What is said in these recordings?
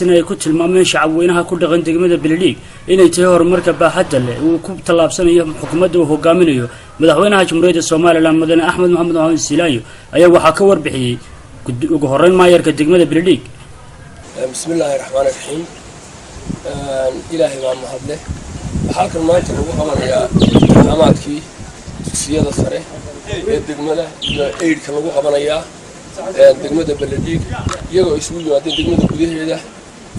ay ku tilmaameen shacabweynaha ku dhaqan degmada Beledweyne inay tahay horumarka baaxadda leh uu ku talaabsanayo xukuumadda uu hogaaminayo madaxweynaha Jamhuuriyadda Soomaaliland Mudane Axmed Maxamed Maxamed Silaayo ayaa waxa ka warbixiyay ugu horeyn maayarka degmada Beledweyne. Bismillahir Rahmanir Rahim. Ilaahay waa mahadle. Halkan maanta lagu qabanayaa amaadkii dugsiyada sare ee degmada iyo eedka lagu qabanayaa degmada Beledweyne iyagoo isugu yimaadeen degmada gudaheeda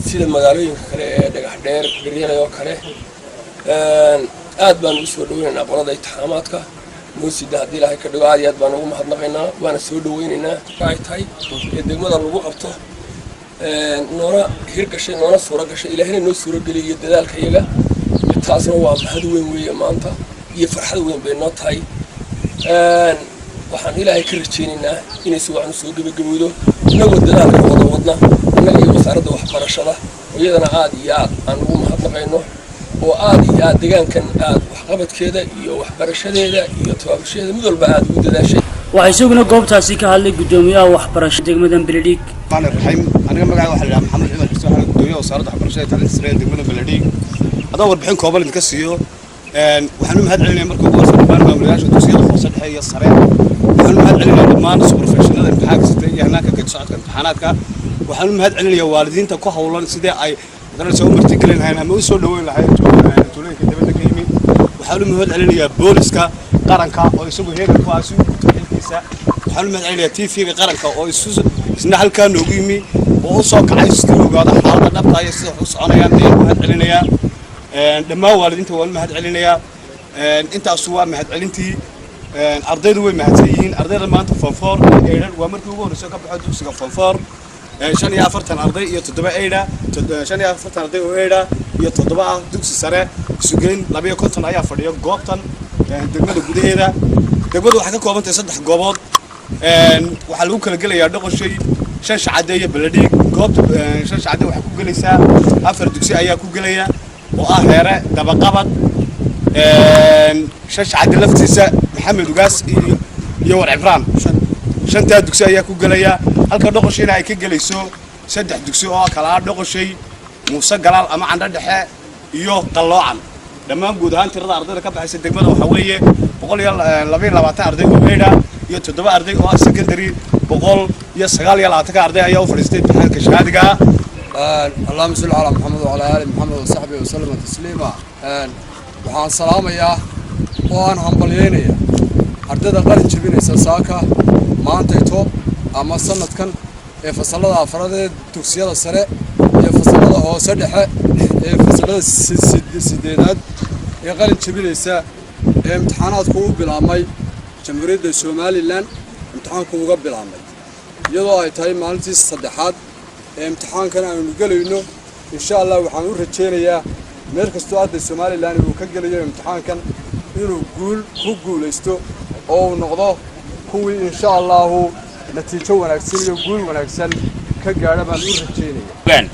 sida magaalooyinka kale ee dhagax dheer Garyana oo kale aad baan u soo dhaweynaynaa qolada imtixaanaadka moosida hadii Ilaahay ka dhigo aad baan ugu mahadnaqaynaa waana soo dhaweynaynaa ay tahay degmada lagu qabto noona hirgashay noona suura gashay Ilaahayna noo suura galiyay dadaalka iyaga taasna waa mahad weyn weeye maanta iyo farxad weyn bay noo tahay waxaan Ilaahay ka rajaynaynaa inay si wacan soo gabagabowdo inagoo dadaalka wadna annaga iyo wasaaradda waxbarashada iyadana aad iyo aad aan ugu mahadnaqayno oo aad iyo aad deegaankan aad waxqabadkeeda iyo waxbarashadeeda iyo tababarashadeeda mid walba aad ugu dadaashay waxay isaguna goobtaasi ka hadlay gudoomiyaha waxbarashada degmada Beledweyne. aniga magacayga waxa la yiraahdaa Maxamed Cumar Xuseen gudoomiyaha wasaaradda waxbarashada tacliinta sare ee degmada Beledweyne. hadda warbixin kooban idinka siiyo waxaan u mahad celinayaa marka ugu horeysa maamulayaasha dugsiyada hoose dhexe iyo sare waxaan u mahad celinayaa dhammaan supervisionada imtixaanka sida iyo hanaanka ka socodka imtixaanaadka waxaan u mahad celinayaa waalidiinta ku hawlan sidii ay darasho u martigelin lahayn ama u soo dhaweyn lahayn tuulooyinka dibadda ka yimid waxaan u mahad celinayaa booliska qaranka oo isagu heegan ku aasi u taxilkiisa waxaan u mahad celinayaa TV-ga qaranka oo isna halkaan noogu yimi oo u soo kacay sidii ogaada xaaladda dhabta ah sida u soconayaan ayaan mahad celinayaa dhammaan waalidiinta waan mahad celinayaa intaas waa mahad celintii ardaydu way mahadsan yihiin ardayda maanta form 4 eedan waa markii ugu horreysay ka baxay dugsiga form 4 45 arday iyo 7 eeda 45 arday oo eeda iyo 7 ah dugsi sare sugeyn 250 ayaa fadhiyo goobtan degmada gudaheeda degmadu waxay ka kooban tahay 3 goobood waxa lagu kala gelayaa Dhoqoshay shan shacade iyo Beledweyne goobta shan shacade waxa ku galaysaa 4 dugsi ayaa ku galaya oo ah heere dabaqabad shan shacade laftiisa Maxamed Ugaas iyo War Ibrahim shanta dugsi ayaa ku galaya halka Dhoqoshayna ay ka galayso 3 dugsi oo kala Dhoqoshay Muuse Galaal ama Candha Dhexe iyo Qaloocan dhammaan guud ahaan tirada ardayda ka baxaysa degmada waxa weeye 122 arday oo eeda iyo 7 arday oo secondary 129 arday ayaa u fadhiistay imtixaanka shahaadiga اللهم صل على محمد وعلى آل محمد وصحبه وسلم تسليما waxaan salaamayaa oo aan hambalyeynaya ardayda qalin jabinaysa saaka maanta toob ama sanadkan ee fasalada afraad ee dugsiyada sare iyo fasalada hoose dhexe ee fasalada sideedaad ee qalin jabinaysa ee imtixaanaadku u bilaabmay Jamhuuriyadda Soomaaliland imtixaanku uga bilaabmay iyadoo ay tahay maalintii saddexaad imtixaankan aanu galayno insha Allah waxaan u rajeynayaa meel kastoo arday Soomaaliland uu ka galayo imtixaankan inuu ku guuleysto oo noqdo kuwii insha Allah natiijo wanaagsan iyo guul wanaagsan ka gaadha baan u rajeynayaa